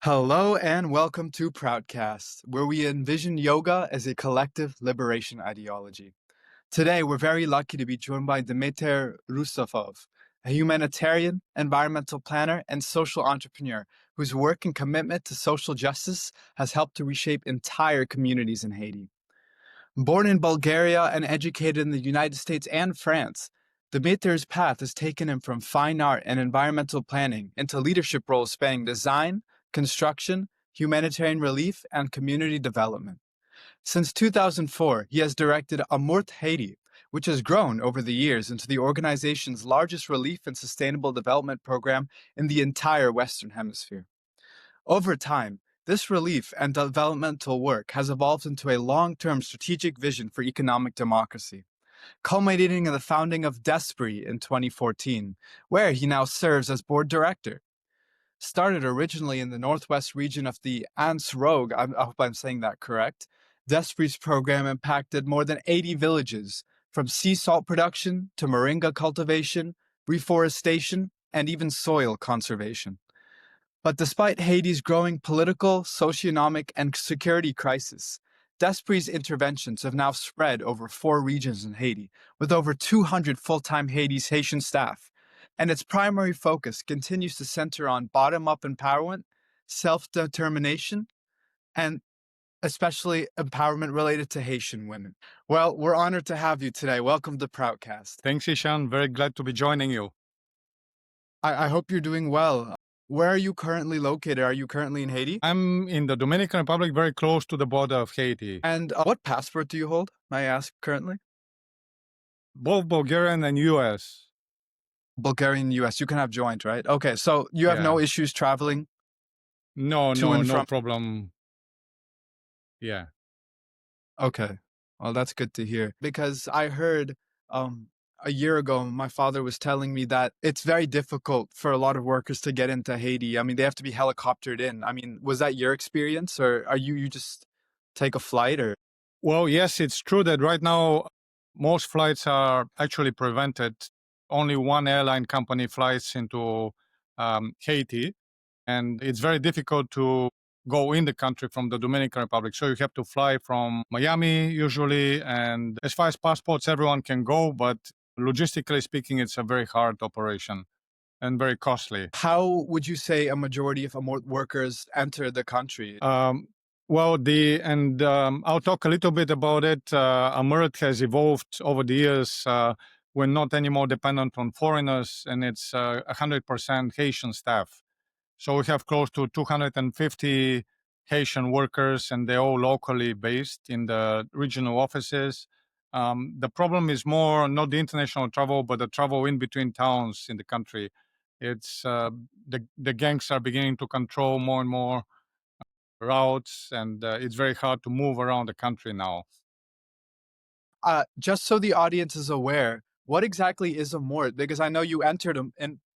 Hello and welcome to ProutCast, where we envision yoga as a collective liberation ideology. Today, we're very lucky to be joined by Demeter Russafov, a humanitarian, environmental planner, and social entrepreneur whose work and commitment to social justice has helped to reshape entire communities in Haiti. Born in Bulgaria and educated in the United States and France, Demeter's path has taken him from fine art and environmental planning into leadership roles spanning design, construction, humanitarian relief, and community development. Since 2004, he has directed AMURT Haiti, which has grown over the years into the organization's largest relief and sustainable development program in the entire Western Hemisphere. Over time, this relief and developmental work has evolved into a long-term strategic vision for economic democracy, culminating in the founding of DESPRI in 2014, where he now serves as board director. Started originally in the northwest region of the Anse Rogue, I hope I'm saying that correct, DESPRI's program impacted more than 80 villages, from sea salt production to moringa cultivation, reforestation, and even soil conservation. But despite Haiti's growing political, socioeconomic, and security crisis, DESPRI's interventions have now spread over 4 regions in Haiti, with over 200 full-time Haitian staff, and its primary focus continues to center on bottom-up empowerment, self-determination, and especially empowerment related to Haitian women. Well, we're honored to have you today. Welcome to ProutCast. Thanks, Ishan. Very glad to be joining you. I hope you're doing well. Where are you currently located? Are you currently in Haiti? I'm in the Dominican Republic, very close to the border of Haiti. And what passport do you hold, may I ask, currently? Both Bulgarian and US. Bulgarian, US. You can have joint, right? Okay, so you have no issues traveling? No to and from? problem. Yeah. Okay. Well, that's good to hear. Because I heard a year ago, my father was telling me that it's very difficult for a lot of workers to get into Haiti. I mean, they have to be helicoptered in. I mean, was that your experience, or are you just take a flight, or? Well, yes, it's true that right now most flights are actually prevented. Only one airline company flies into Haiti, and it's very difficult to go in the country from the Dominican Republic. So you have to fly from Miami usually, and as far as passports, everyone can go, but logistically speaking, it's a very hard operation and very costly. How would you say a majority of workers enter the country? Well, I'll talk a little bit about it. AMURT has evolved over the years. We're not anymore dependent on foreigners, and it's 100% Haitian staff. So we have close to 250 Haitian workers, and they're all locally based in the regional offices. The problem is more not the international travel, but the travel in between towns in the country. It's the gangs are beginning to control more and more routes, and it's very hard to move around the country now. Just so the audience is aware, what exactly is AMURT? Because I know you entered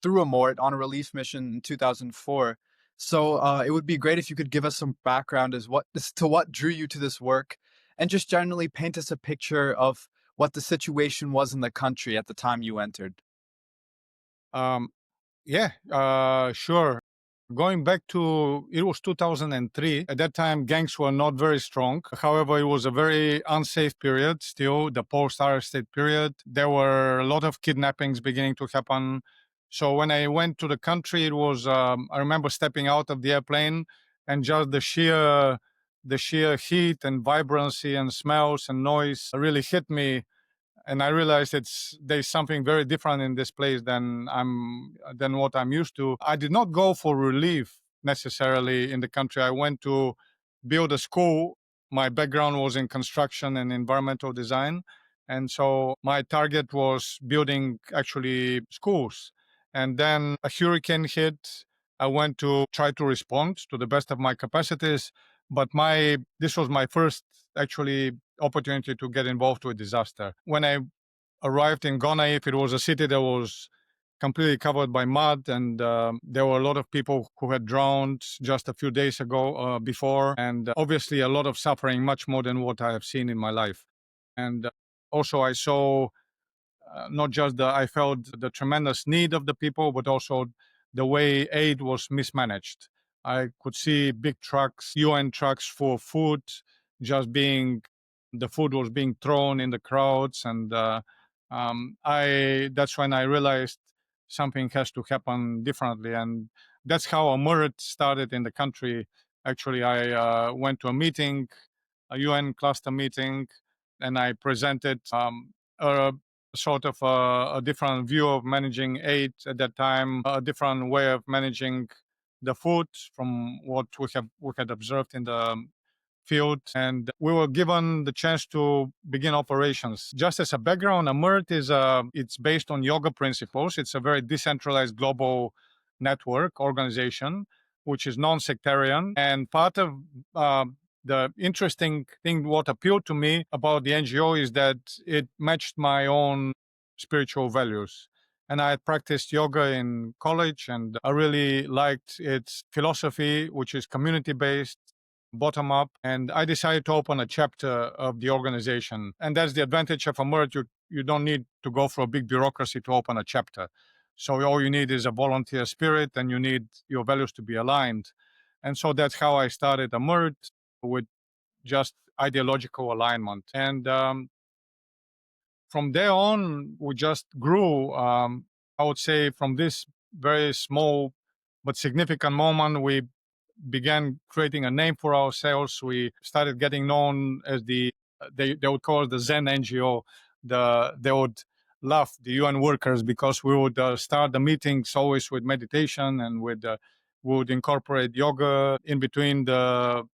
through AMURT on a relief mission in 2004. So it would be great if you could give us some background as to what drew you to this work, and just generally paint us a picture of what the situation was in the country at the time you entered. Sure. Going back to, it was 2003. At that time, gangs were not very strong. However, it was a very unsafe period still, the post-Arab State period. There were a lot of kidnappings beginning to happen. So when I went to the country, it was, I remember stepping out of the airplane, and just the sheer heat and vibrancy and smells and noise really hit me. And I realized there's something very different in this place than what I'm used to. I did not go for relief necessarily in the country. I went to build a school. My background was in construction and environmental design, and so my target was building actually schools. And then a hurricane hit. I went to try to respond to the best of my capacities, but this was my first actually opportunity to get involved with disaster. When I arrived in Gonaïve, it was a city that was completely covered by mud, and there were a lot of people who had drowned just a few days ago before, and obviously a lot of suffering, much more than what I have seen in my life. And also I saw I felt the tremendous need of the people, but also the way aid was mismanaged. I could see big trucks, UN trucks for food, just being the food was being thrown in the crowds, and I that's when I realized something has to happen differently, and that's how AMURT started in the country. Actually, I went to a meeting, a UN cluster meeting, and I presented a sort of a different view of managing aid at that time, a different way of managing the food from what we had observed in the field, and we were given the chance to begin operations. Just as a background, AMURT is it's based on yoga principles. It's a very decentralized global network organization, which is non-sectarian, and part of the interesting thing, what appealed to me about the NGO, is that it matched my own spiritual values. And I had practiced yoga in college, and I really liked its philosophy, which is community based, bottom up. And I decided to open a chapter of the organization. And that's the advantage of AMURT. You don't need to go through a big bureaucracy to open a chapter. So all you need is a volunteer spirit, and you need your values to be aligned. And so that's how I started AMURT, with just ideological alignment. And from there on, we just grew. I would say from this very small but significant moment, we began creating a name for ourselves. We started getting known as they would call us the Zen NGO. They would laugh, the UN workers, because we would start the meetings always with meditation, and would incorporate yoga in between the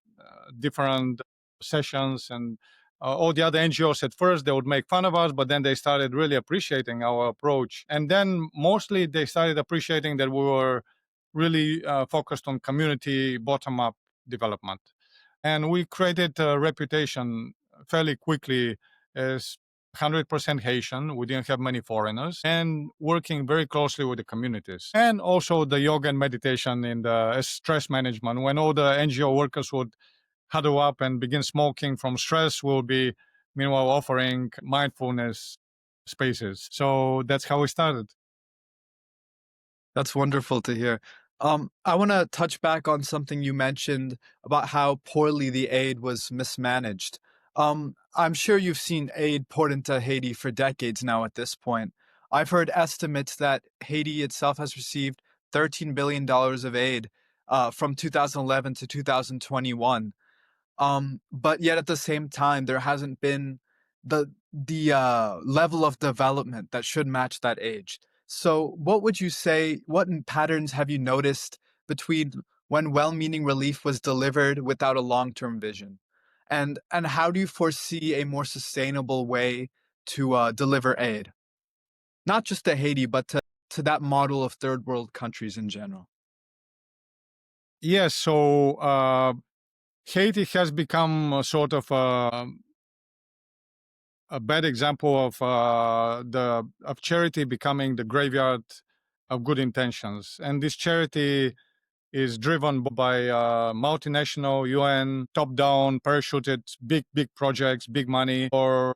different sessions. And all the other NGOs at first, they would make fun of us, but then they started really appreciating our approach. And then mostly they started appreciating that we were really focused on community bottom-up development. And we created a reputation fairly quickly as 100% Haitian. We didn't have many foreigners, and working very closely with the communities. And also the yoga and meditation in the stress management. When all the NGO workers would huddle up and begin smoking from stress, we'll be meanwhile offering mindfulness spaces. So that's how we started. That's wonderful to hear. I want to touch back on something you mentioned about how poorly the aid was mismanaged. I'm sure you've seen aid poured into Haiti for decades now at this point. I've heard estimates that Haiti itself has received $13 billion of aid from 2011 to 2021. But yet at the same time, there hasn't been the level of development that should match that age. So, what would you say? What patterns have you noticed between when well-meaning relief was delivered without a long-term vision, and how do you foresee a more sustainable way to deliver aid, not just to Haiti, but to that model of third world countries in general? Yes, so Haiti has become a sort of a bad example of of charity becoming the graveyard of good intentions, and this charity is driven by multinational UN top-down parachuted big projects, big money, or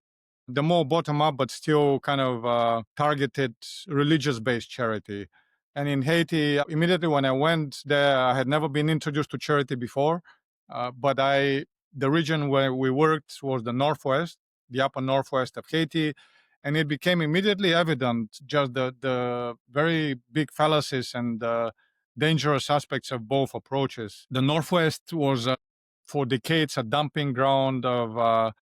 the more bottom-up but still kind of targeted religious-based charity. And in Haiti, immediately when I went there, I had never been introduced to charity before, but the region where we worked was the northwest, the upper northwest of Haiti, and it became immediately evident just the very big fallacies and dangerous aspects of both approaches. The Northwest was for decades a dumping ground of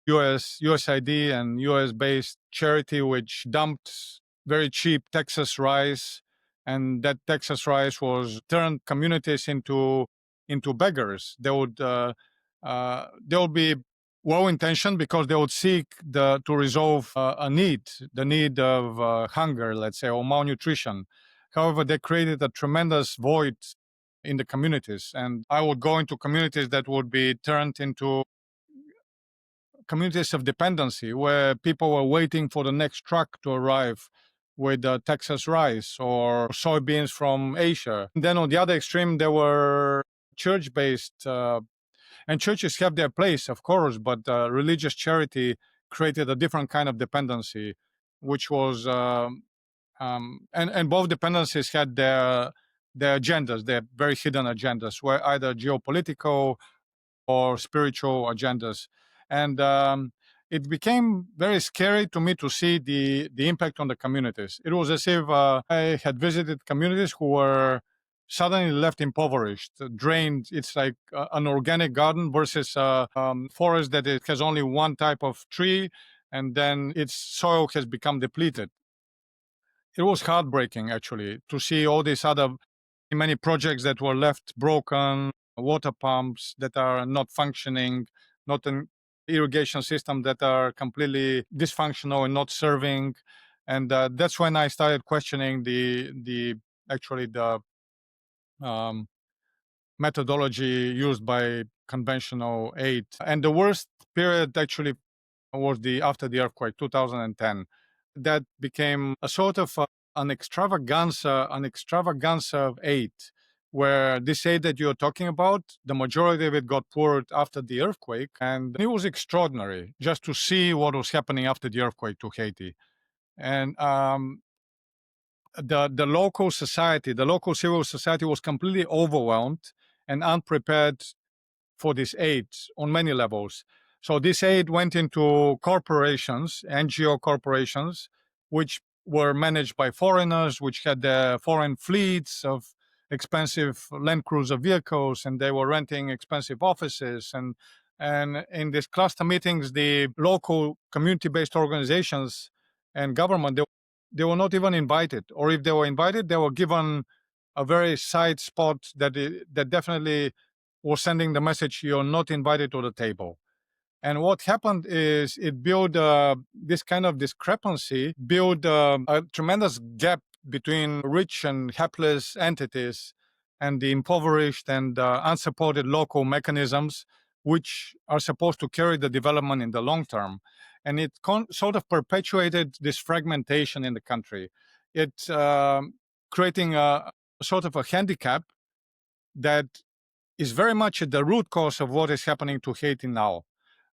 USAID and US based charity, which dumped very cheap Texas rice. And that Texas rice was turned communities into beggars. They would be well intentioned because they would seek to resolve a need, the need of hunger, let's say, or malnutrition. However, they created a tremendous void in the communities. And I would go into communities that would be turned into communities of dependency, where people were waiting for the next truck to arrive with Texas rice or soybeans from Asia. And then on the other extreme, there were church based, and churches have their place, of course, but religious charity created a different kind of dependency, which was and both dependencies had their agendas, their very hidden agendas, were either geopolitical or spiritual agendas. And it became very scary to me to see the impact on the communities. It was as if I had visited communities who were suddenly left impoverished, drained. It's like an organic garden versus a forest that it has only one type of tree, and then its soil has become depleted. It was heartbreaking, actually, to see all these other many projects that were left broken, water pumps that are not functioning, not an irrigation system that are completely dysfunctional and not serving. And that's when I started questioning the actually the um, methodology used by conventional aid. And the worst period actually was the after the earthquake, 2010. That became a sort of an extravaganza of aid, where this aid that you're talking about, the majority of it got poured after the earthquake, and it was extraordinary just to see what was happening after the earthquake to Haiti. And the local society, the local civil society, was completely overwhelmed and unprepared for this aid on many levels. So this aid went into corporations, NGO corporations, which were managed by foreigners, which had foreign fleets of expensive Land Cruiser vehicles, and they were renting expensive offices. And in these cluster meetings, the local community-based organizations and government, they were not even invited, or if they were invited, they were given a very side spot that definitely was sending the message you're not invited to the table. And what happened is it built this kind of discrepancy, built a tremendous gap between rich and hapless entities and the impoverished and unsupported local mechanisms, which are supposed to carry the development in the long term. And it sort of perpetuated this fragmentation in the country. It creating a sort of a handicap that is very much at the root cause of what is happening to Haiti now.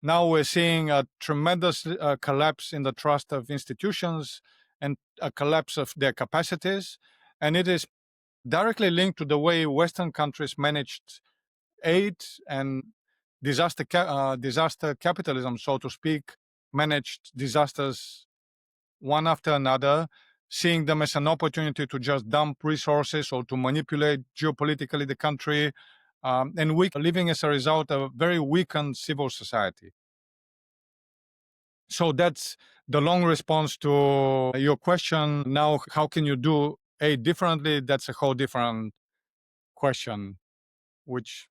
Now we're seeing a tremendous collapse in the trust of institutions and a collapse of their capacities. And it is directly linked to the way Western countries managed aid and disaster capitalism, so to speak, managed disasters one after another, seeing them as an opportunity to just dump resources or to manipulate geopolitically the country, and living as a result of a very weakened civil society. So that's the long response to your question. Now, how can you do aid differently? That's a whole different question, which,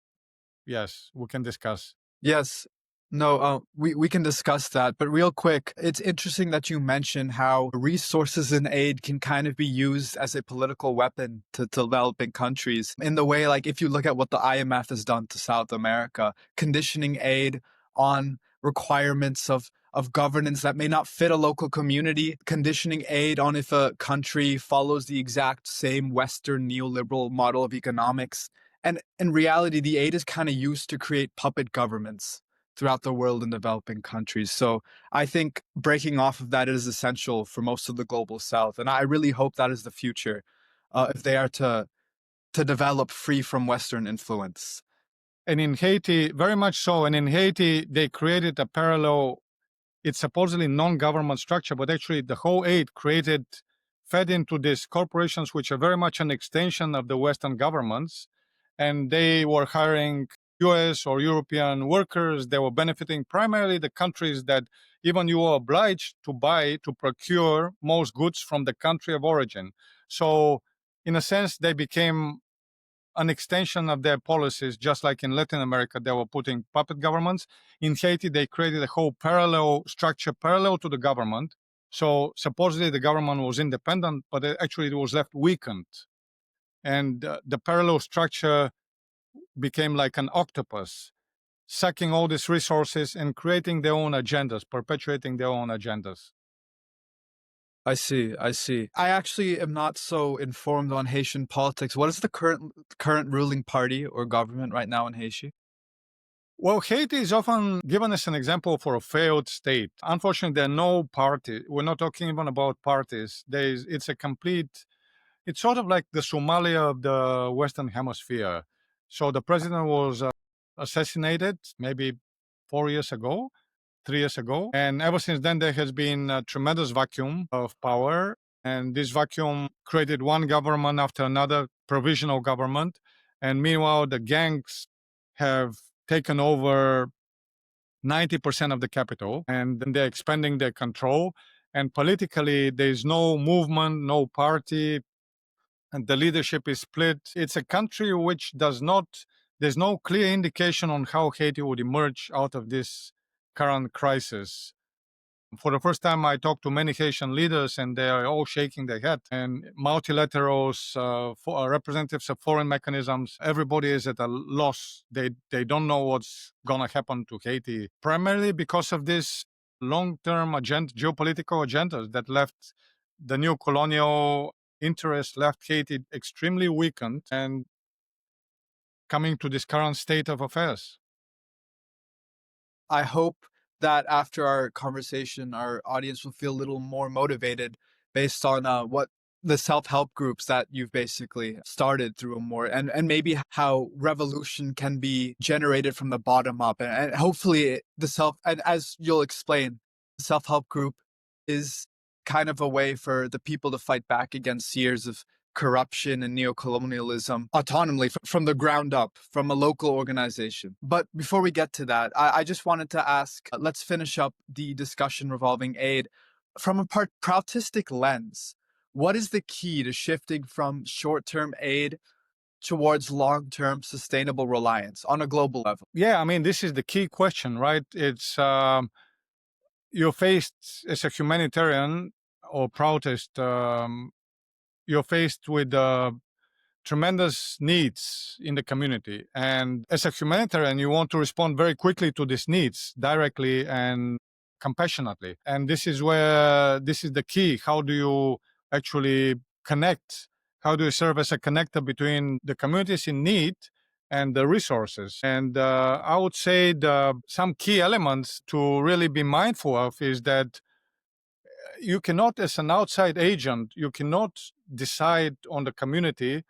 yes, we can discuss. Yes. No, we can discuss that. But real quick, it's interesting that you mention how resources and aid can kind of be used as a political weapon to developing countries. In the way, like, if you look at what the IMF has done to South America, conditioning aid on requirements of governance that may not fit a local community, conditioning aid on if a country follows the exact same Western neoliberal model of economics. And in reality, the aid is kind of used to create puppet governments throughout the world in developing countries. So I think breaking off of that is essential for most of the global South. And I really hope that is the future if they are to develop free from Western influence. And in Haiti, very much so. And in Haiti, they created a parallel, it's supposedly non-government structure, but actually the whole aid fed into these corporations, which are very much an extension of the Western governments. And they were hiring US or European workers. They were benefiting primarily the countries that even you were obliged to procure most goods from the country of origin. So in a sense, they became an extension of their policies, just like in Latin America, they were putting puppet governments. In Haiti, they created a whole parallel structure, parallel to the government. So supposedly the government was independent, but actually it was left weakened. And the parallel structure became like an octopus, sucking all these resources and creating their own agendas, perpetuating their own agendas. I see. I see. I actually am not so informed on Haitian politics. What is the current ruling party or government right now in Haiti? Well, Haiti is often given as an example for a failed state. Unfortunately, there are no parties. We're not talking even about parties. It's a complete It's sort of like the Somalia of the Western Hemisphere. So the president was assassinated maybe 4 years ago, 3 years ago. And ever since then, there has been a tremendous vacuum of power. And this vacuum created one government after another, provisional government. And meanwhile, the gangs have taken over 90% of the capital, and they're expanding their control. And politically, there's no movement, no party, and the leadership is split. It's a country which there's no clear indication on how Haiti would emerge out of this current crisis. For the first time, I talked to many Haitian leaders, and they are all shaking their head. And multilaterals, representatives of foreign mechanisms, everybody is at a loss. They don't know what's going to happen to Haiti, primarily because of this long-term geopolitical agendas that left the new colonial interests, left Haiti extremely weakened and coming to this current state of affairs. I hope that after our conversation, our audience will feel a little more motivated based on what the self-help groups that you've basically started through AMURT, and maybe how revolution can be generated from the bottom up. And hopefully and as you'll explain, the self-help group is kind of a way for the people to fight back against years of corruption and neocolonialism autonomously from the ground up, from a local organization. But before we get to that, I just wanted to ask, let's finish up the discussion revolving aid. From a Proutistic lens, what is the key to shifting from short-term aid towards long-term sustainable reliance on a global level? Yeah, I mean, this is the key question, right? It's you're faced as a humanitarian or Proutist, you're faced with tremendous needs in the community. And as a humanitarian, you want to respond very quickly to these needs directly and compassionately. And this is the key. How do you actually connect? How do you serve as a connector between the communities in need and the resources? And I would say some key elements to really be mindful of is that you cannot, as an outside agent, you cannot decide on the community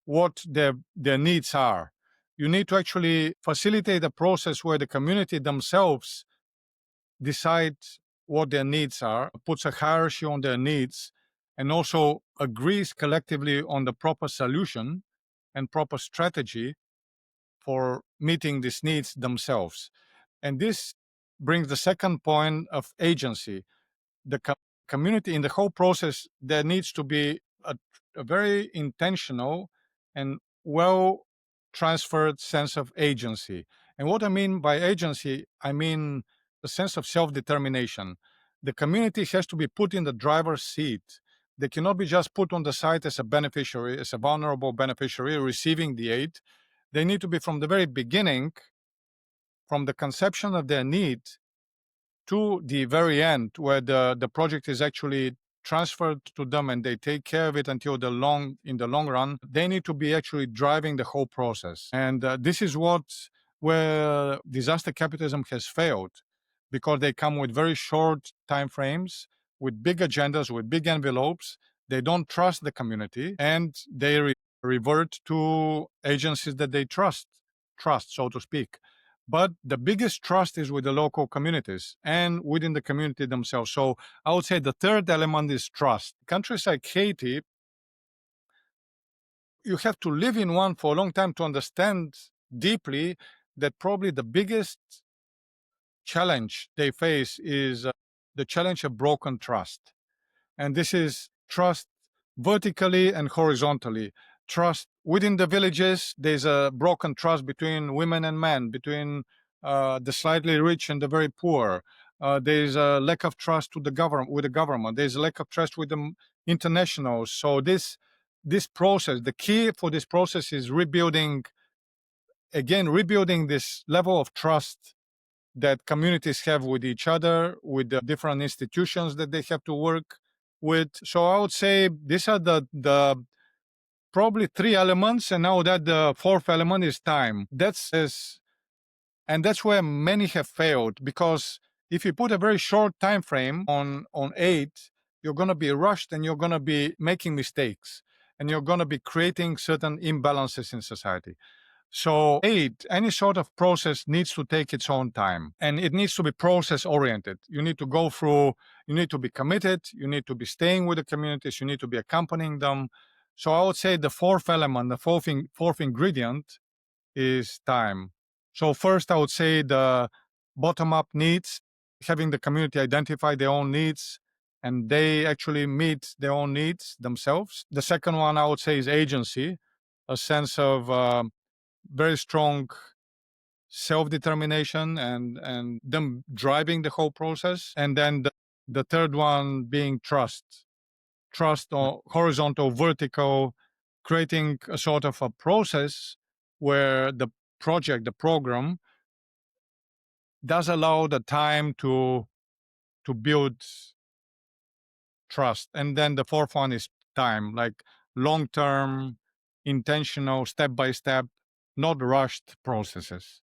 what their needs are. You need to actually facilitate a process where the community themselves decide what their needs are, puts a hierarchy on their needs, and also agrees collectively on the proper solution and proper strategy for meeting these needs themselves. And this brings the second point of agency. The community in the whole process, there needs to be a very intentional and well transferred sense of agency. And what I mean by agency, I mean the sense of self-determination. The community has to be put in the driver's seat. They cannot be just put on the side as a beneficiary, as a vulnerable beneficiary receiving the aid. They need to be from the very beginning, from the conception of their need to the very end, where the project is actually transferred to them and they take care of it until in the long run. They need to be actually driving the whole process. And this is where disaster capitalism has failed, because they come with very short time frames, with big agendas, with big envelopes. They don't trust the community, and they revert to agencies that they trust, so to speak. But the biggest trust is with the local communities and within the community themselves. So I would say the third element is trust. Countries like Haiti, you have to live in one for a long time to understand deeply that probably the biggest challenge they face is the challenge of broken trust. And this is trust vertically and horizontally. Trust within the villages, there's a broken trust between women and men, between the slightly rich and the very poor. There's a lack of trust with the government. There's a lack of trust with the internationals. So this process, the key for this process is rebuilding this level of trust that communities have with each other, with the different institutions that they have to work with. So I would say these are the probably three elements, and now that the fourth element is time. And that's where many have failed, because if you put a very short time frame on aid, you're going to be rushed and you're going to be making mistakes. and you're going to be creating certain imbalances in society. So any sort of process needs to take its own time, and it needs to be process oriented. You need to go through, you need to be committed, you need to be staying with the communities, you need to be accompanying them. So I would say the fourth element, the fourth ingredient is time. So first I would say the bottom up needs, having the community identify their own needs and they actually meet their own needs themselves. The second one I would say is agency, a sense of very strong self-determination and them driving the whole process. And then the third one being trust or horizontal, vertical, creating a sort of a process where the project, the program, does allow the time to build trust. And then the fourth one is time, like long-term, intentional, step-by-step, not rushed processes.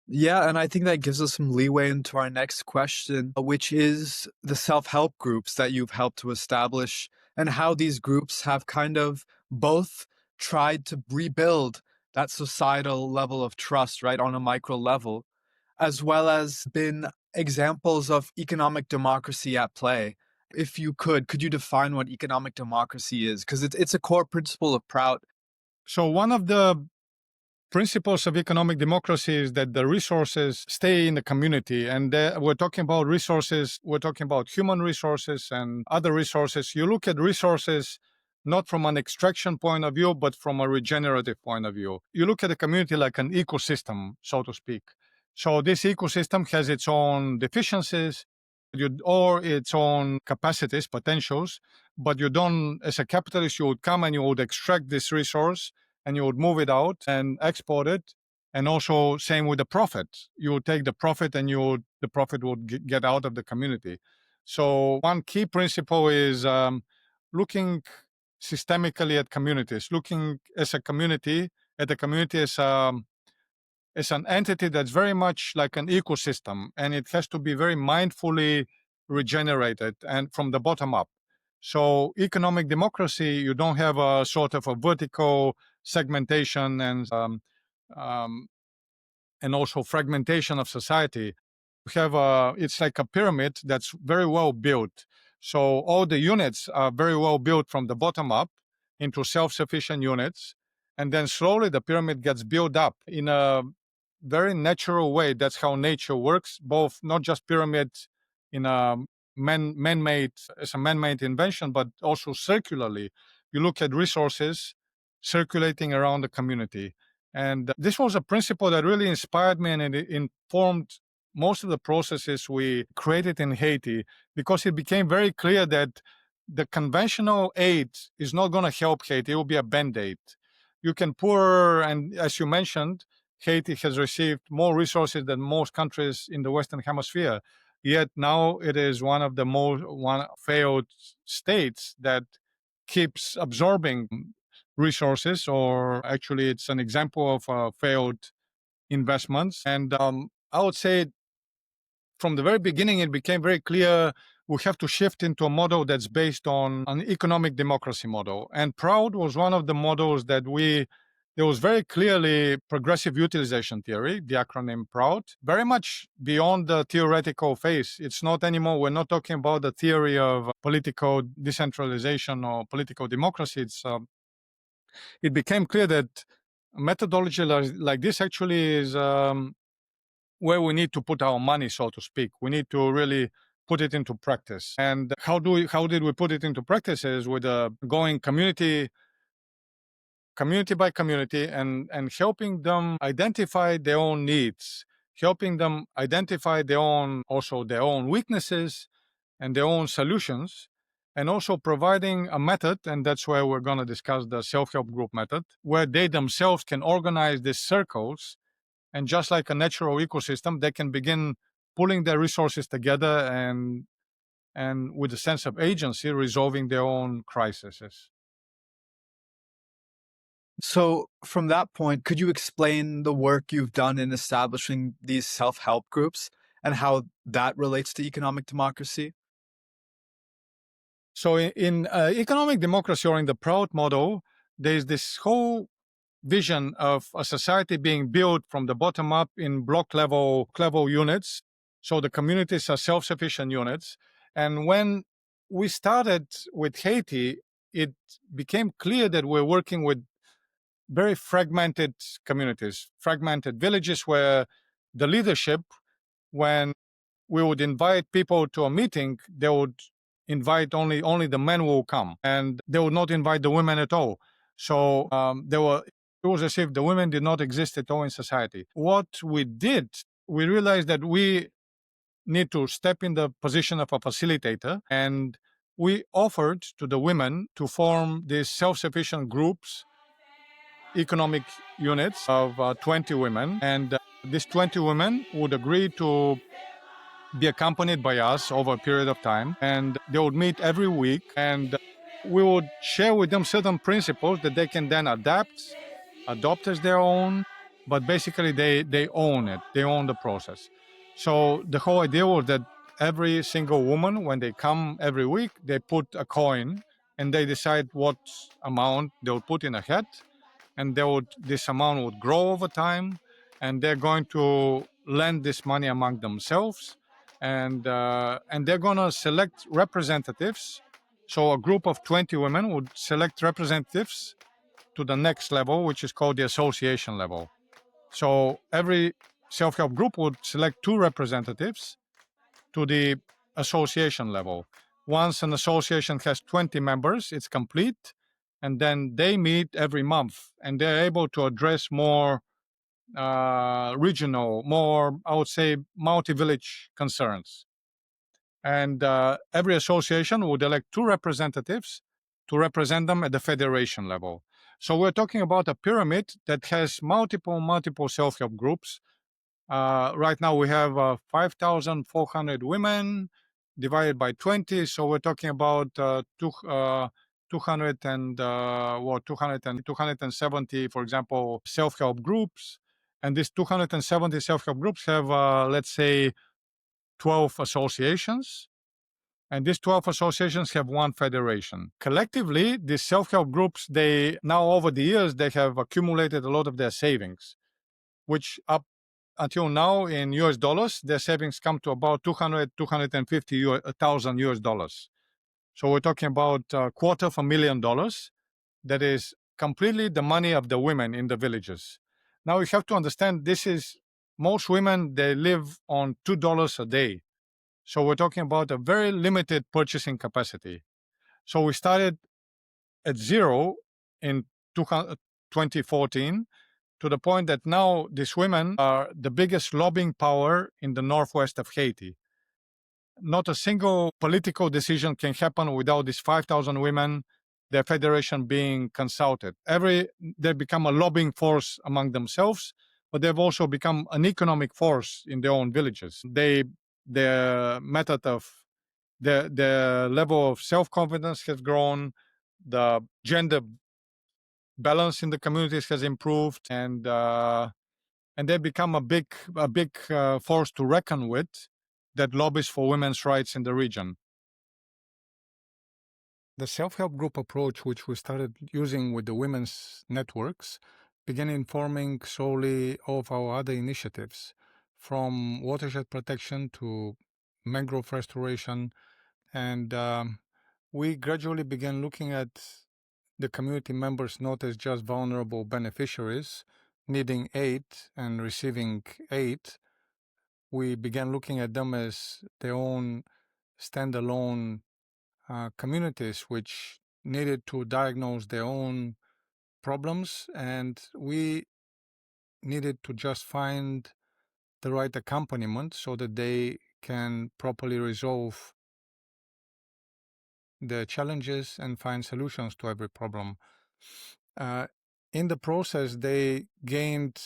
Yeah, and I think that gives us some leeway into our next question, which is the self-help groups that you've helped to establish and how these groups have kind of both tried to rebuild that societal level of trust, right, on a micro level, as well as been examples of economic democracy at play. If you could you define what economic democracy is? Because it's a core principle of Prout. So one of the principles of economic democracy is that the resources stay in the community. And we're talking about resources, we're talking about human resources and other resources. You look at resources not from an extraction point of view, but from a regenerative point of view. You look at the community like an ecosystem, so to speak. So this ecosystem has its own deficiencies or its own capacities, potentials, but you don't, as a capitalist, you would come and you would extract this resource and you would move it out and export it. And also same with the profit. You would take the profit and the profit would get out of the community. So one key principle is looking systemically at communities, looking as a community, at the community as an entity that's very much like an ecosystem, and it has to be very mindfully regenerated and from the bottom up. So economic democracy, you don't have a sort of a vertical segmentation um, and also fragmentation of society. You have it's like a pyramid that's very well built. So all the units are very well built from the bottom up into self-sufficient units. And then slowly the pyramid gets built up in a very natural way. That's how nature works, both not just pyramids in a man-made as a man-made invention, but also circularly. You look at resources circulating around the community. And this was a principle that really inspired me and it informed most of the processes we created in Haiti, because it became very clear that the conventional aid is not going to help Haiti. It will be a band-aid. You can pour, and as you mentioned, Haiti has received more resources than most countries in the Western Hemisphere. Yet now it is one of the most failed states that keeps absorbing resources, or actually it's an example of failed investments. And I would say from the very beginning, it became very clear we have to shift into a model that's based on an economic democracy model. And Proud was one of the models that there was very clearly progressive utilization theory, the acronym Proud, very much beyond the theoretical phase. It's not anymore, we're not talking about the theory of political decentralization or political democracy. It became clear that a methodology like this actually is where we need to put our money, so to speak. We need to really put it into practice. And how did we put it into practice? Is with going community by community and helping them identify their own needs, helping them identify their own weaknesses and their own solutions, and also providing a method, and that's where we're going to discuss the self-help group method, where they themselves can organize these circles, and just like a natural ecosystem, they can begin pulling their resources together and with a sense of agency, resolving their own crises. So, from that point, could you explain the work you've done in establishing these self-help groups and how that relates to economic democracy? So in economic democracy, or in the Prout model, there's this whole vision of a society being built from the bottom up in block level units. So the communities are self-sufficient units. And when we started with Haiti, it became clear that we're working with very fragmented communities, fragmented villages, where the leadership, when we would invite people to a meeting, they would invite only the men will come, and they would not invite the women at all. So it was as if the women did not exist at all in society. What we did, we realized that we need to step in the position of a facilitator, and we offered to the women to form these self-sufficient groups, economic units of 20 women, and these 20 women would agree to be accompanied by us over a period of time, and they would meet every week, and we would share with them certain principles that they can then adopt as their own, but basically they own it, they own the process. So the whole idea was that every single woman, when they come every week, they put a coin and they decide what amount they would put in a hat, and this amount would grow over time, and they're going to lend this money among themselves, and they're going to select representatives. So a group of 20 women would select representatives to the next level, which is called the association level. So every self-help group would select 2 representatives to the association level. Once an association has 20 members, it's complete, and then they meet every month, and they're able to address more regional, more, I would say, multi-village concerns. And every association would elect 2 representatives to represent them at the federation level. So we're talking about a pyramid that has multiple self-help groups. Right now we have 5,400 women divided by 20. So we're talking about 200 and 270, for example, self-help groups. And these 270 self-help groups have, let's say, 12 associations. And these 12 associations have 1 federation. Collectively, these self-help groups, they now over the years, they have accumulated a lot of their savings, which up until now in US dollars, their savings come to about 250,000 US dollars. So we're talking about $250,000. That is completely the money of the women in the villages. Now you have to understand, most women, they live on $2 a day. So we're talking about a very limited purchasing capacity. So we started at 0 in 2014, to the point that now these women are the biggest lobbying power in the northwest of Haiti. Not a single political decision can happen without these 5,000 women, their federation, being consulted. They become a lobbying force among themselves, but they've also become an economic force in their own villages. Their method of the level of self-confidence has grown, the gender balance in the communities has improved, and they become a big force to reckon with, that lobbies for women's rights in the region. The self-help group approach, which we started using with the women's networks, began informing solely of our other initiatives, from watershed protection to mangrove restoration, and we gradually began looking at the community members not as just vulnerable beneficiaries needing aid and receiving aid. We began looking at them as their own standalone communities, which needed to diagnose their own problems, and we needed to just find the right accompaniment so that they can properly resolve the challenges and find solutions to every problem. In the process, they gained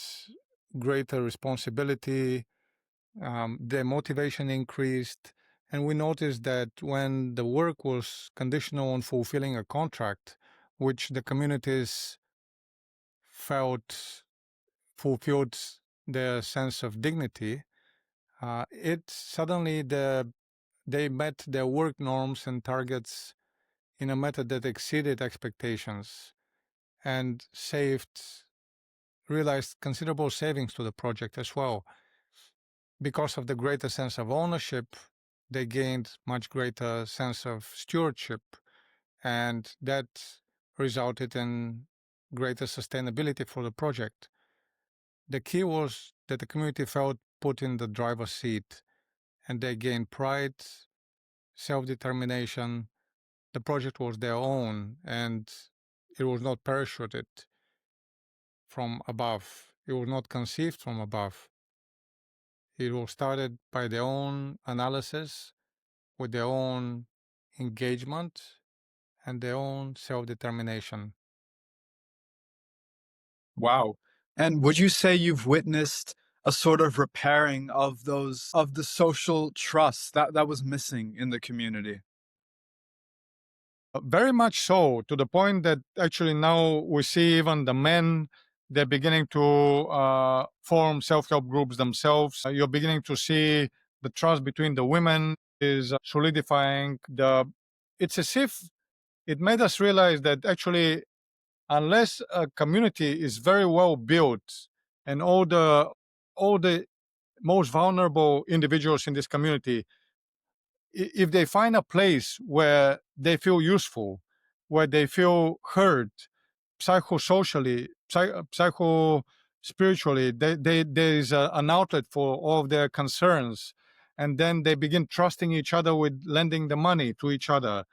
greater responsibility, their motivation increased, and we noticed that when the work was conditional on fulfilling a contract, which the communities felt fulfilled their sense of dignity, it suddenly they met their work norms and targets in a method that exceeded expectations and realized considerable savings to the project as well. Because of the greater sense of ownership, they gained much greater sense of stewardship, and that resulted in greater sustainability for the project. The key was that the community felt put in the driver's seat, and they gained pride, self-determination. The project was their own, and it was not parachuted from above. It was not conceived from above. It was started by their own analysis, with their own engagement, and their own self-determination. Wow. And would you say you've witnessed a sort of repairing of the social trust that was missing in the community? Very much so, to the point that actually now we see even the men, they're beginning to form self-help groups themselves. You're beginning to see the trust between the women is solidifying. It's as if it made us realize that actually, unless a community is very well built and all the most vulnerable individuals in this community, if they find a place where they feel useful, where they feel heard, psychosocially, psycho spiritually, there is an outlet for all of their concerns, and then they begin trusting each other with lending the money to each other,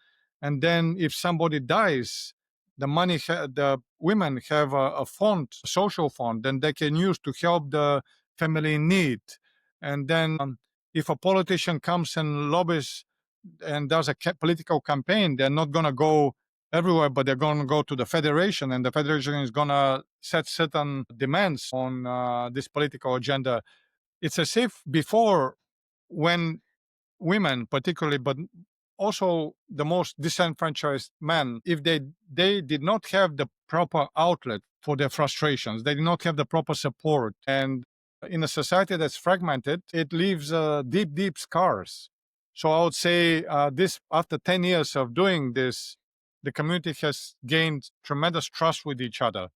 and then if somebody dies, the women have a fund, a social fund, then they can use to help the family in need, and then if a politician comes and lobbies and does a political campaign, they're not going to go everywhere, but they're going to go to the federation, and the federation is going to set certain demands on this political agenda. It's as if before, when women particularly, but also the most disenfranchised men, if they did not have the proper outlet for their frustrations, they did not have the proper support, and in a society that's fragmented, it leaves deep scars. So I would say this, after 10 years of doing this, the community has gained tremendous trust with each other,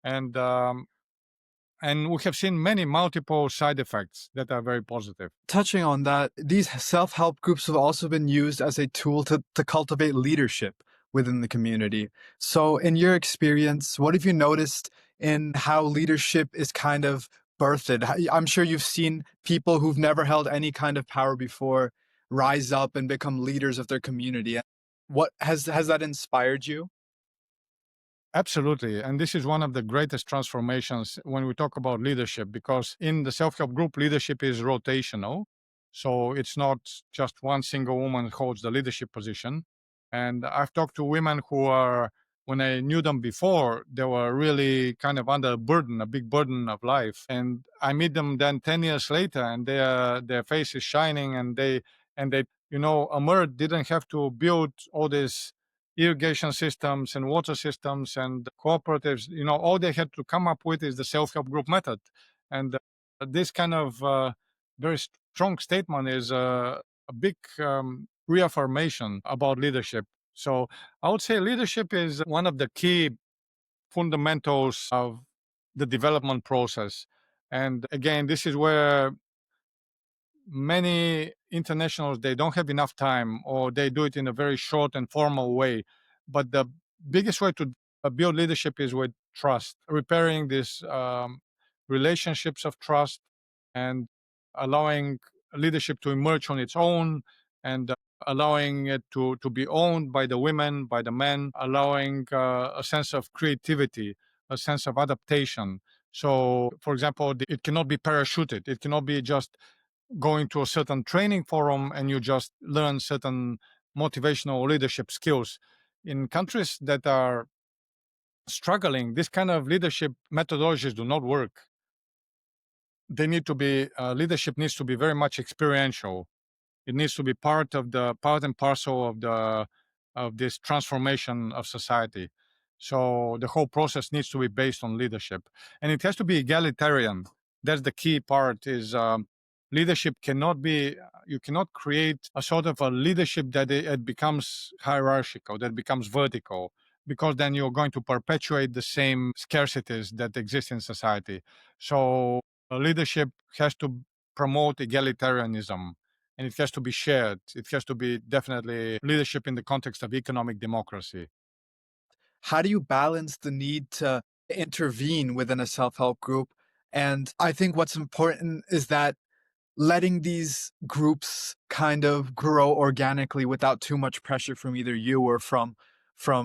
and we have seen many multiple side effects that are very positive. Touching on that, these self-help groups have also been used as a tool to cultivate leadership within the community. So in your experience, what have you noticed in how leadership is kind of birthed? I'm sure you've seen people who've never held any kind of power before rise up and become leaders of their community. What has that inspired you? Absolutely. And this is one of the greatest transformations when we talk about leadership, because in the self help group, leadership is rotational. So it's not just one single woman holds the leadership position. And I've talked to women who are, when I knew them before, they were really kind of under a burden, a big burden of life. And I meet them then 10 years later, and their face is shining, and they, AMURT didn't have to build all this irrigation systems and water systems and cooperatives. All they had to come up with is the self-help group method. And this kind of very strong statement is a big reaffirmation about leadership. So I would say leadership is one of the key fundamentals of the development process. And again, this is where many internationals, they don't have enough time, or they do it in a very short and formal way. But the biggest way to build leadership is with trust, repairing these relationships of trust, and allowing leadership to emerge on its own, and allowing it to be owned by the women, by the men, allowing a sense of creativity, a sense of adaptation. So, for example, it cannot be parachuted. It cannot be just going to a certain training forum and you just learn certain motivational leadership skills. In countries that are struggling, this kind of leadership methodologies do not work. They need to be leadership needs to be very much experiential. It needs to be part and parcel of this transformation of society. So the whole process needs to be based on leadership, and it has to be egalitarian. That's the key part. Is leadership cannot be, you cannot create a sort of a leadership that it becomes hierarchical, that becomes vertical, because then you're going to perpetuate the same scarcities that exist in society. So leadership has to promote egalitarianism, and it has to be shared. It has to be definitely leadership in the context of economic democracy. How do you balance the need to intervene within a self help group? And I think what's important is that letting these groups kind of grow organically without too much pressure from either you or from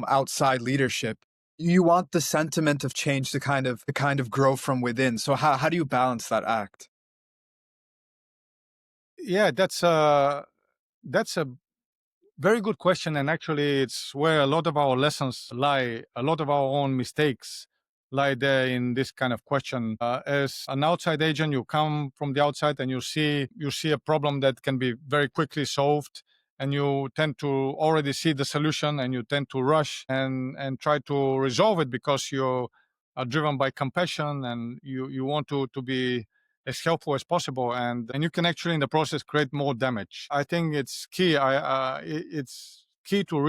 outside leadership. You want the sentiment of change to kind of grow from within. So how do you balance that act? Yeah, that's a very good question. And actually, it's where a lot of our lessons lie, a lot of our own mistakes lie there in this kind of question. As an outside agent, you come from the outside and you see a problem that can be very quickly solved. And you tend to already see the solution and you tend to rush and try to resolve it because you are driven by compassion and you want to be as helpful as possible, and you can actually in the process create more damage. I think it's key. It's key to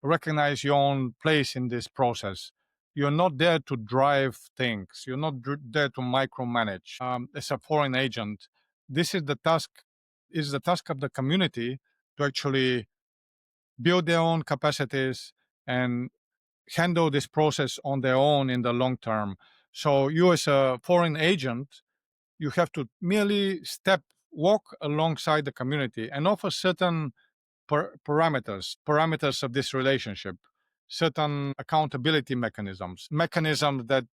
recognize your own place in this process. You're not there to drive things. You're not there to micromanage. As a foreign agent, this is the task. Is the task of the community to actually build their own capacities and handle this process on their own in the long term. So you as a foreign agent, you have to merely walk alongside the community and offer certain parameters of this relationship, certain accountability mechanisms that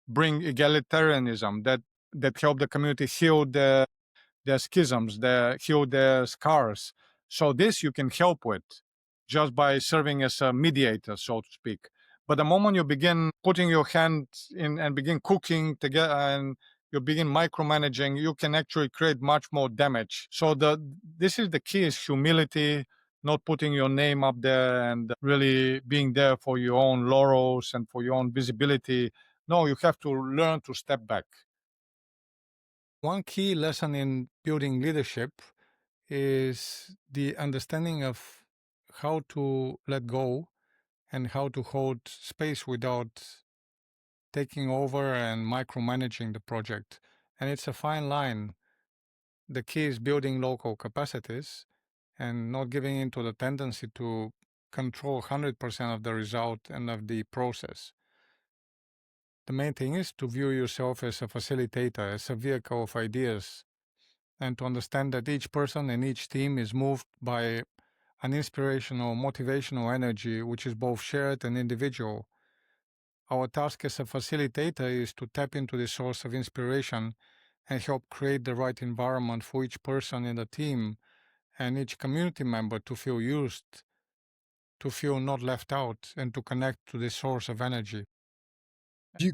bring egalitarianism, that help the community heal their schisms, heal their scars. So this you can help with just by serving as a mediator, so to speak. But the moment you begin putting your hand in and begin cooking together and you begin micromanaging, you can actually create much more damage. So this is the key: is humility, not putting your name up there and really being there for your own laurels and for your own visibility. No, you have to learn to step back. One key lesson in building leadership is the understanding of how to let go and how to hold space without taking over and micromanaging the project. And it's a fine line. The key is building local capacities and not giving into the tendency to control 100% of the result and of the process. The main thing is to view yourself as a facilitator, as a vehicle of ideas, and to understand that each person and each team is moved by an inspirational, motivational energy, which is both shared and individual. Our task as a facilitator is to tap into the source of inspiration and help create the right environment for each person in the team and each community member to feel used, to feel not left out, and to connect to the source of energy.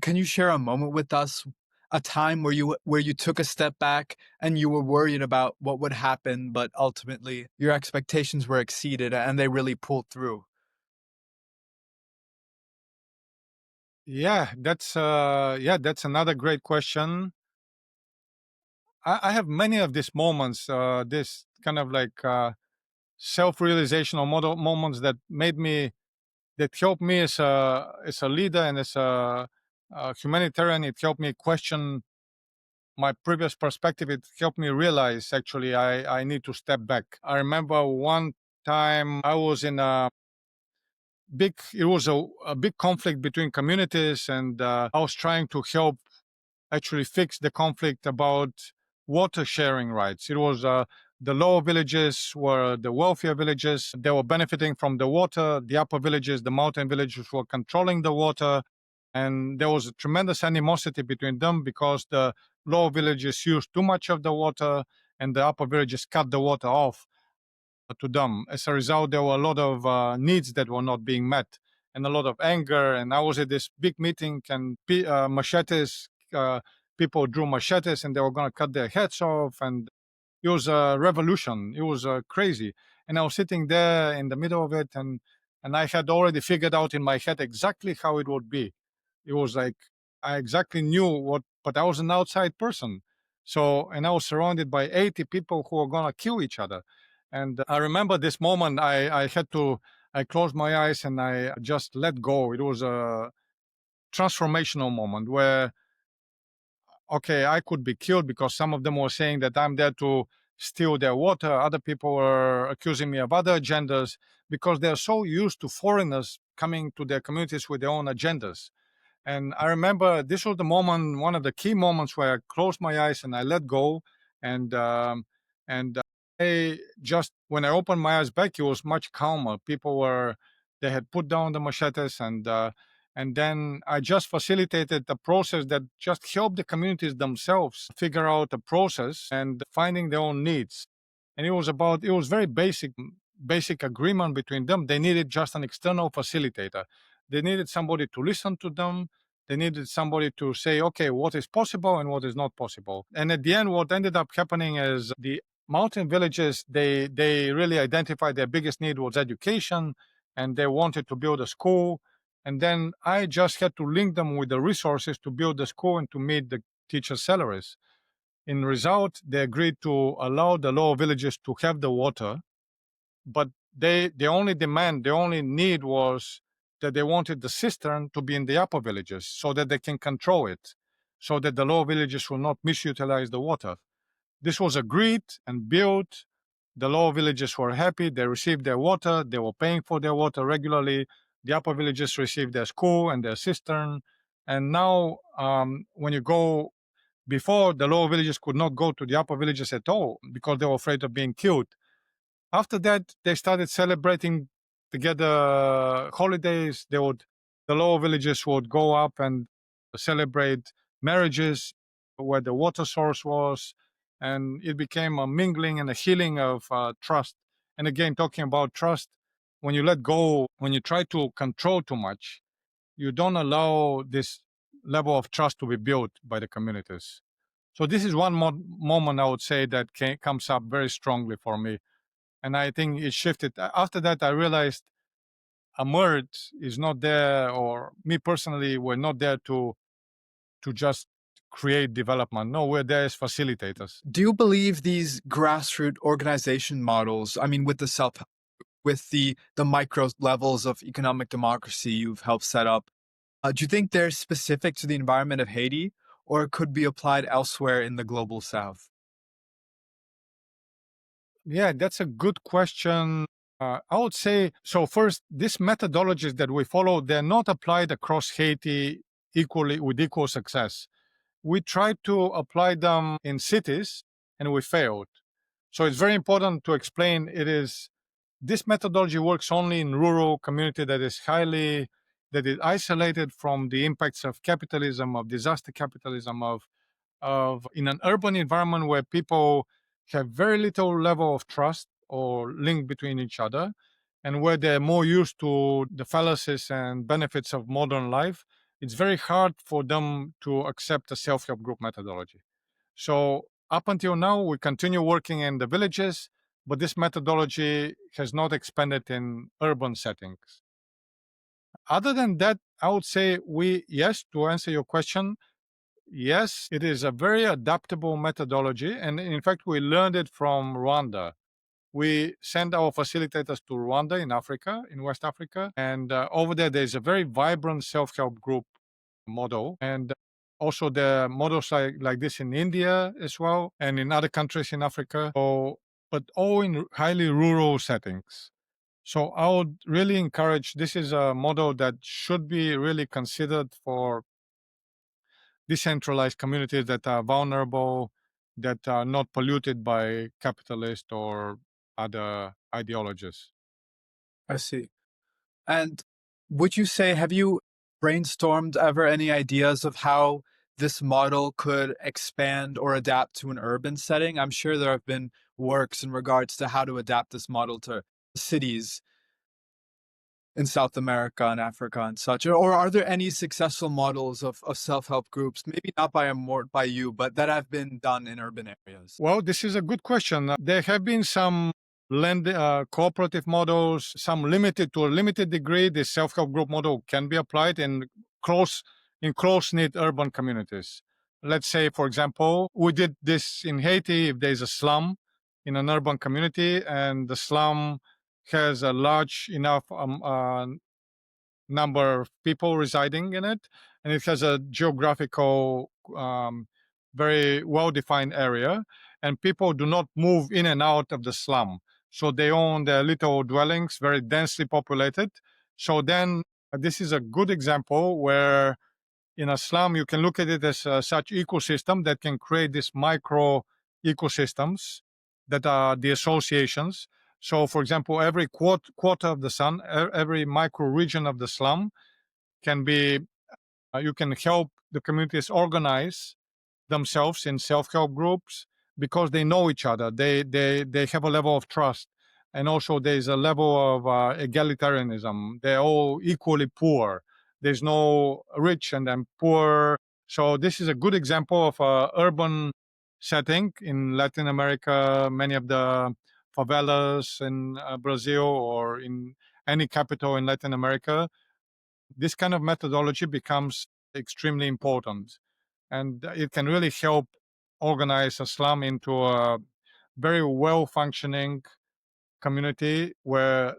Can you share a moment with us, a time where you took a step back and you were worried about what would happen, but ultimately your expectations were exceeded and they really pulled through? That's another great question. I have many of these moments, this kind of like self-realization or moments that helped me as a leader and as a humanitarian. It helped me question my previous perspective. It helped me realize actually I need to step back. I remember one time I was in a big conflict between communities, and I was trying to help actually fix the conflict about water sharing rights. It was the lower villages were the wealthier villages. They were benefiting from the water. The upper villages, the mountain villages, were controlling the water. And there was a tremendous animosity between them because the lower villages used too much of the water and the upper villages cut the water off to them. As a result, there were a lot of needs that were not being met and a lot of anger. And I was at this big meeting, and machetes, people drew machetes and they were going to cut their heads off. And it was a revolution. It was crazy. And I was sitting there in the middle of it, and I had already figured out in my head exactly how it would be. It was like I exactly knew what, but I was an outside person. So, and I was surrounded by 80 people who were gonna kill each other. And I remember this moment. I closed my eyes and I just let go. It was a transformational moment where, okay, I could be killed because some of them were saying that I'm there to steal their water. Other people were accusing me of other agendas because they're so used to foreigners coming to their communities with their own agendas. And I remember this was the moment, one of the key moments where I closed my eyes and I let go. And I just, when I opened my eyes back, it was much calmer. They had put down the machetes, and then I just facilitated a process that just helped the communities themselves figure out a process and finding their own needs. And it was very basic agreement between them. They needed just an external facilitator. They needed somebody to listen to them. They needed somebody to say, okay, what is possible and what is not possible. And at the end, what ended up happening is the mountain villages, they really identified their biggest need was education, and they wanted to build a school. And then I just had to link them with the resources to build the school and to meet the teachers' salaries. In result, they agreed to allow the lower villages to have the water, but the only need was that they wanted the cistern to be in the upper villages so that they can control it, so that the lower villages will not misutilize the water. This was agreed and built. The lower villages were happy. They received their water. They were paying for their water regularly. The upper villages received their school and their cistern. And now, when you go, before, the lower villages could not go to the upper villages at all because they were afraid of being killed. After that, they started celebrating together holidays. The lower villages would go up and celebrate marriages where the water source was, and it became a mingling and a healing of trust. And again, talking about trust, when you let go, when you try to control too much, you don't allow this level of trust to be built by the communities. So this is one moment I would say that comes up very strongly for me, and I think it shifted. After that, I realized AMURT is not there, or me personally, we're not there to just create development. No, we're there as facilitators. Do you believe these grassroots organization models, I mean, with the micro levels of economic democracy you've helped set up, do you think they're specific to the environment of Haiti, or could be applied elsewhere in the global south? Yeah, that's a good question. I would say so. First, these methodologies that we follow, they're not applied across Haiti equally with equal success. We tried to apply them in cities and we failed. So it's very important to explain this methodology works only in rural community that is isolated from the impacts of capitalism, of disaster capitalism, of in an urban environment where people have very little level of trust or link between each other, and where they're more used to the fallacies and benefits of modern life. It's very hard for them to accept a self-help group methodology. So up until now, we continue working in the villages, but this methodology has not expanded in urban settings. Other than that, I would say yes, to answer your question, yes, it is a very adaptable methodology. And in fact, we learned it from Rwanda. We send our facilitators to Rwanda in Africa, in West Africa. And over there's a very vibrant self help group model. And also, there are models like this in India as well, and in other countries in Africa, but all in highly rural settings. So I would really encourage, this is a model that should be really considered for decentralized communities that are vulnerable, that are not polluted by capitalist or other ideologies. I see. And would you say, have you brainstormed ever any ideas of how this model could expand or adapt to an urban setting? I'm sure there have been works in regards to how to adapt this model to cities in South America and Africa and such. Or are there any successful models of self-help groups, maybe not by AMURT, by you, but that have been done in urban areas? Well, this is a good question. There have been some cooperative models, some limited to a limited degree. The self-help group model can be applied in close knit urban communities. Let's say, for example, we did this in Haiti. If there's a slum in an urban community and the slum has a large enough number of people residing in it, and it has a geographical, very well defined area, and people do not move in and out of the slum. So they own their little dwellings, very densely populated. So then this is a good example where in a slum you can look at it as such ecosystem that can create these micro ecosystems that are the associations. So, for example, every quarter of the sun, every micro region of the slum can be, you can help the communities organize themselves in self-help groups because they know each other. They have a level of trust, and also there's a level of egalitarianism. They're all equally poor. There's no rich and then poor. So this is a good example of a urban setting in Latin America. Many of the favelas in Brazil or in any capital in Latin America, this kind of methodology becomes extremely important, and it can really help organize a slum into a very well functioning community where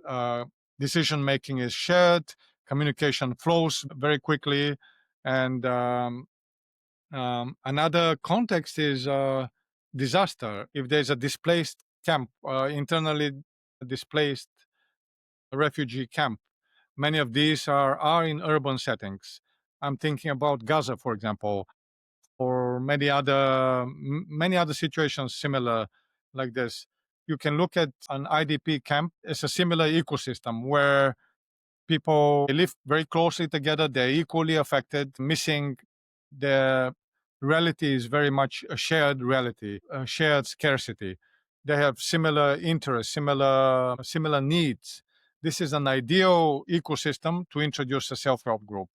decision making is shared, communication flows very quickly, and another context is disaster. If there's a displaced camp, internally displaced refugee camp, many of these are in urban settings. I'm thinking about Gaza, for example, or many other situations similar like this. You can look at an IDP camp as a similar ecosystem where people live very closely together, they're equally affected. Missing the reality is very much a shared reality, a shared scarcity. They have similar interests, similar needs. This is an ideal ecosystem to introduce a self-help group,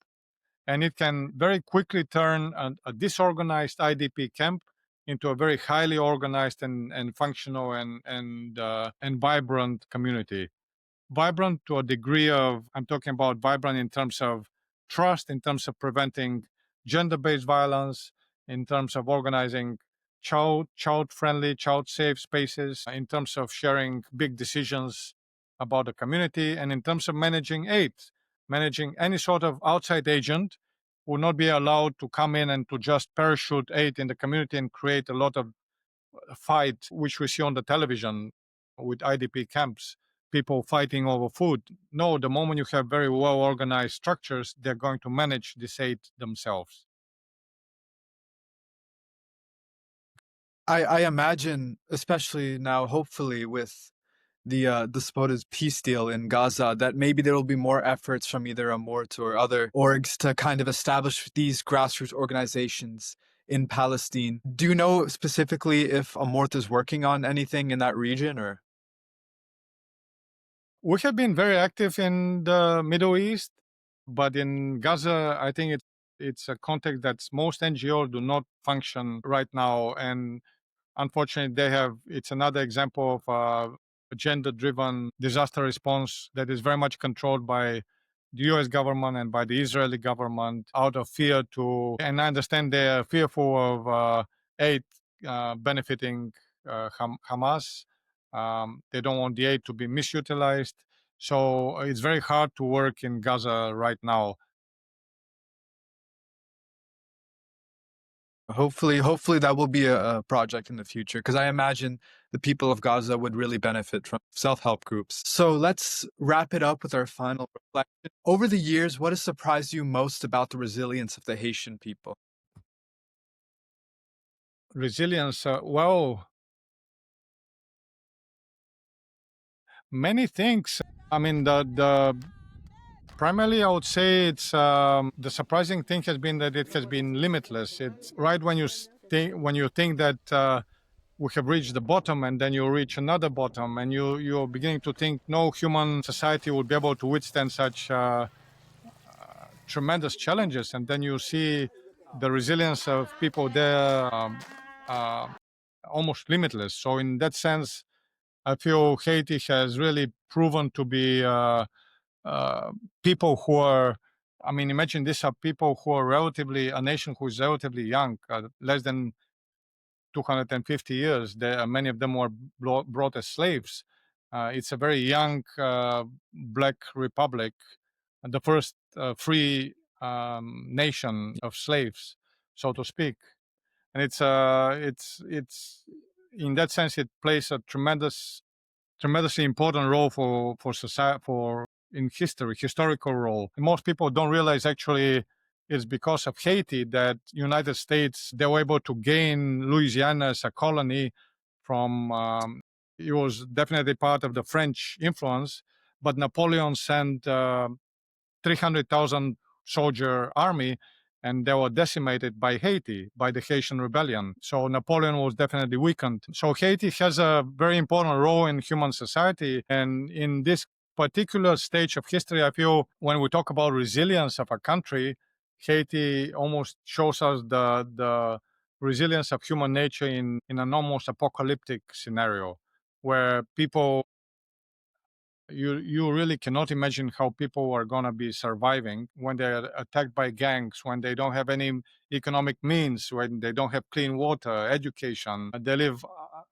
and it can very quickly turn a disorganized IDP camp into a very highly organized and functional and vibrant community. Vibrant to a degree of, I'm talking about vibrant in terms of trust, in terms of preventing gender-based violence, in terms of organizing child-friendly, child-safe spaces, in terms of sharing big decisions about the community, and in terms of managing aid. Managing any sort of outside agent will not be allowed to come in and to just parachute aid in the community and create a lot of fight, which we see on the television with IDP camps, people fighting over food. No, the moment you have very well organized structures, they're going to manage this aid themselves. I imagine, especially now, hopefully with the supposed peace deal in Gaza, that maybe there will be more efforts from either AMURT or other orgs to kind of establish these grassroots organizations in Palestine. Do you know specifically if AMURT is working on anything in that region, or? We have been very active in the Middle East, but in Gaza, I think it's a context that most NGOs do not function right now, and unfortunately, it's another example of a gender-driven disaster response that is very much controlled by the US government and by the Israeli government out of fear and I understand they're fearful of aid benefiting Hamas. They don't want the aid to be misutilized. So it's very hard to work in Gaza right now. Hopefully that will be a project in the future, because I imagine the people of Gaza would really benefit from self-help groups. So let's wrap it up with our final reflection. Over the years, what has surprised you most about the resilience of the Haitian people? Resilience, well, many things. I mean, the primarily, I would say it's the surprising thing has been that it has been limitless. It's right when you think that we have reached the bottom, and then you reach another bottom, and you're beginning to think no human society would be able to withstand such tremendous challenges, and then you see the resilience of people there uh, almost limitless. So in that sense, I feel Haiti has really proven to be uh, people who are I mean, imagine these are people who are a nation who is relatively young, less than 250 years. Many of them were brought as slaves. It's a very young black republic, the first free nation of slaves, so to speak. And it's in that sense it plays a tremendously important role for society, for in historical role. And most people don't realize actually it's because of Haiti that United States, they were able to gain Louisiana as a colony from. It was definitely part of the French influence, but Napoleon sent 300,000 soldier army, and they were decimated by Haiti, by the Haitian rebellion. So Napoleon was definitely weakened. So Haiti has a very important role in human society. And in this particular stage of history, I feel when we talk about resilience of a country, Haiti almost shows us the resilience of human nature in an almost apocalyptic scenario where people you really cannot imagine how people are going to be surviving when they're attacked by gangs, when they don't have any economic means, when they don't have clean water, education. They live a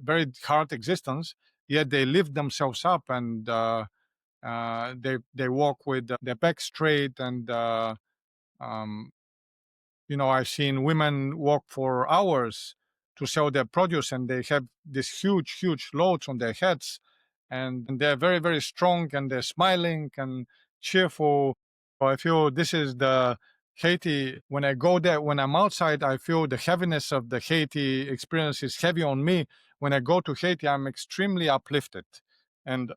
very hard existence, yet they lift themselves up, and they walk with their back straight. And um, I've seen women walk for hours to sell their produce, and they have these huge loads on their heads, and they're very, very strong, and they're smiling and cheerful. So I feel this is the Haiti. When I go there, when I'm outside, I feel the heaviness of the Haiti experience is heavy on me. When I go to Haiti, I'm extremely uplifted. And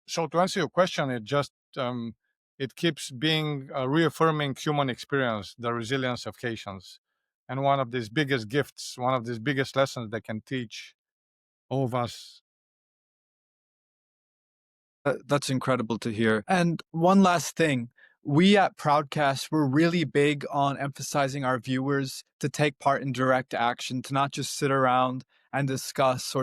so to answer your question, it keeps being a reaffirming human experience, the resilience of Haitians, and one of these biggest gifts, one of these biggest lessons they can teach all of us. That's incredible to hear. And one last thing. We at ProutCast, we're really big on emphasizing our viewers to take part in direct action, to not just sit around and discuss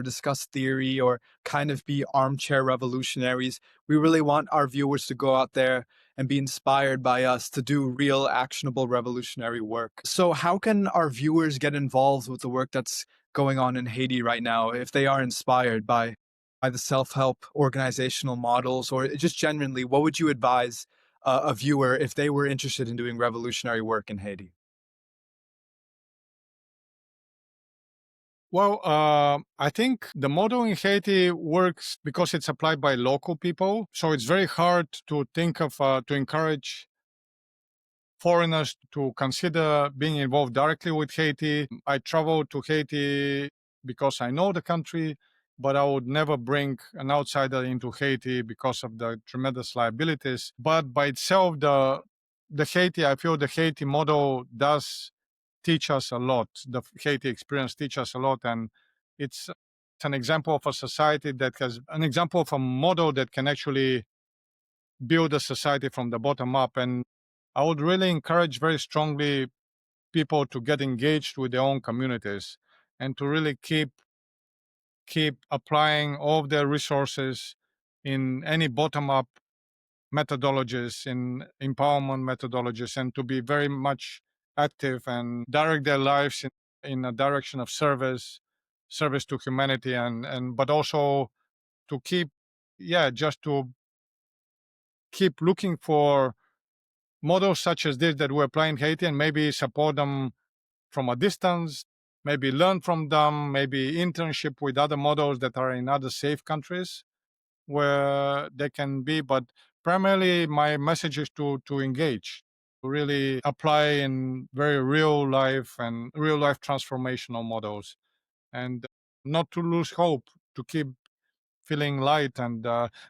theory or kind of be armchair revolutionaries. We really want our viewers to go out there and be inspired by us to do real actionable revolutionary work. So how can our viewers get involved with the work that's going on in Haiti right now if they are inspired by the self-help organizational models, or just genuinely, what would you advise a viewer if they were interested in doing revolutionary work in Haiti? Well, I think the model in Haiti works because it's applied by local people. So it's very hard to think of, to encourage foreigners to consider being involved directly with Haiti. I traveled to Haiti because I know the country, but I would never bring an outsider into Haiti because of the tremendous liabilities. But by itself, I feel the Haiti model does teach us a lot. The Haiti experience teaches us a lot, and it's an example of a society that has an example of a model that can actually build a society from the bottom up. And I would really encourage very strongly people to get engaged with their own communities and to really keep applying all of their resources in any bottom up methodologies, in empowerment methodologies, and to be very much active and direct their lives in a direction of service to humanity, and but also to just to keep looking for models such as this that we apply in Haiti, and maybe support them from a distance, maybe learn from them, maybe internship with other models that are in other safe countries where they can be. But primarily my message is to engage, to really apply in very real life and real life transformational models, and not to lose hope, to keep feeling light. And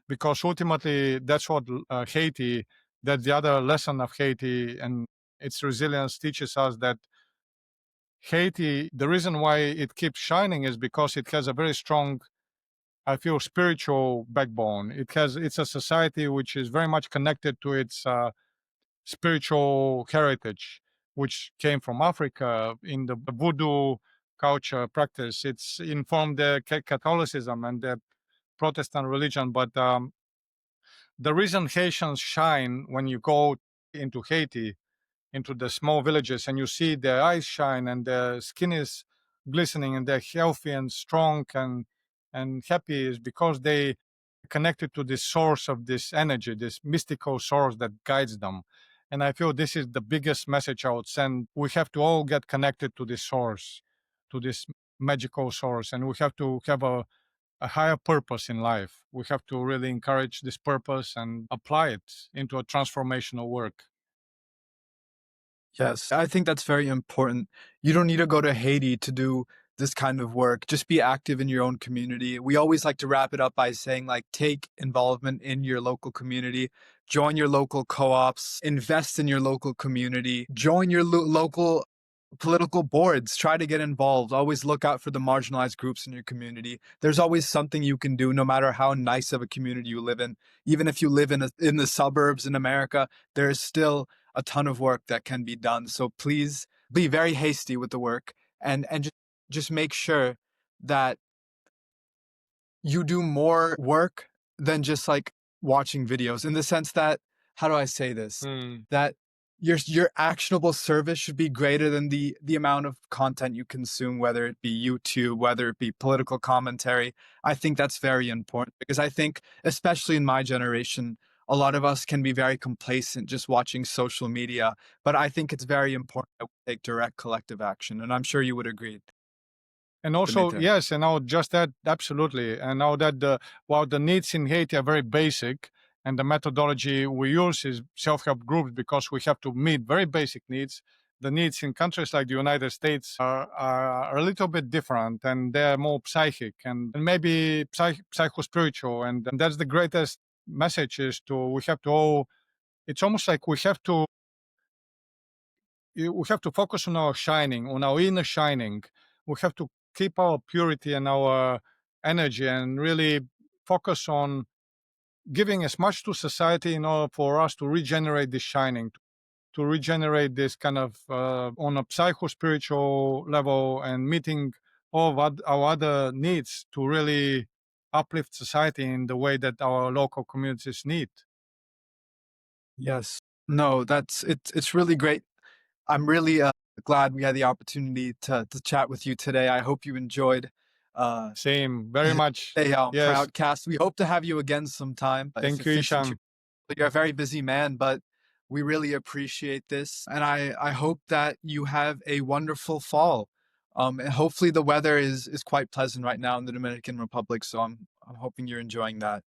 because ultimately that's what Haiti, that's the other lesson of Haiti and its resilience teaches us, that Haiti, the reason why it keeps shining is because it has a very strong, I feel, spiritual backbone. It's a society which is very much connected to its spiritual heritage, which came from Africa in the voodoo culture practice. It's informed the Catholicism and the Protestant religion. But the reason Haitians shine when you go into Haiti, into the small villages, and you see their eyes shine and their skin is glistening and they're healthy and strong and happy, is because they connected to this source of this energy, this mystical source that guides them. And I feel this is the biggest message I would send. We have to all get connected to this source, to this magical source, and we have to have a higher purpose in life. We have to really encourage this purpose and apply it into a transformational work. Yes, I think that's very important. You don't need to go to Haiti to do this kind of work. Just be active in your own community. We always like to wrap it up by saying, like, take involvement in your local community, join your local co ops, invest in your local community, join your local political boards, try to get involved, always look out for the marginalized groups in your community. There's always something you can do no matter how nice of a community you live in. Even if you live in the suburbs in America, there is still a ton of work that can be done. So please be very hasty with the work, and just make sure that you do more work than just like watching videos, in the sense that, how do I say this? Mm. That your actionable service should be greater than the amount of content you consume, whether it be YouTube, whether it be political commentary. I think that's very important, because I think, especially in my generation, a lot of us can be very complacent just watching social media. But I think it's very important that we take direct collective action, and I'm sure you would agree, And also, Demeter. yes, and now just that, absolutely. And now that while the needs in Haiti are very basic, and the methodology we use is self-help groups because we have to meet very basic needs. The needs in countries like the United States are a little bit different, and they're more psychic and maybe psycho-spiritual. And that's the greatest message, is to we have to all. It's almost like we have to focus on our shining, on our inner shining. We have to keep our purity and our energy and really focus on giving as much to society in order for us to regenerate this shining, to regenerate this kind of on a psycho spiritual level, and meeting all of our other needs to really uplift society in the way that our local communities need. Yes. No, it's really great. I'm really glad we had the opportunity to chat with you today. I hope you enjoyed uh, Same, very much. a Yes. Proudcast. We hope to have you again sometime if Thank it you, fits into. Ishan. You're a very busy man, but we really appreciate this, and I hope that you have a wonderful fall. And hopefully the weather is quite pleasant right now in the Dominican Republic. So I'm hoping you're enjoying that.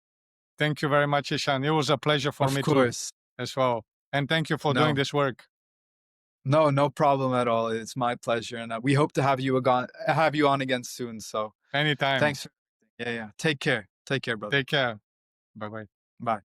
Thank you very much, Ishan. It was a pleasure for Of me too, course. as well. And thank you for doing No, this work. no, no problem at all. It's my pleasure, and we hope to have you on again soon. So Anytime. thanks. Yeah, yeah. Take care. Take care, brother. Take care. Bye bye. Bye.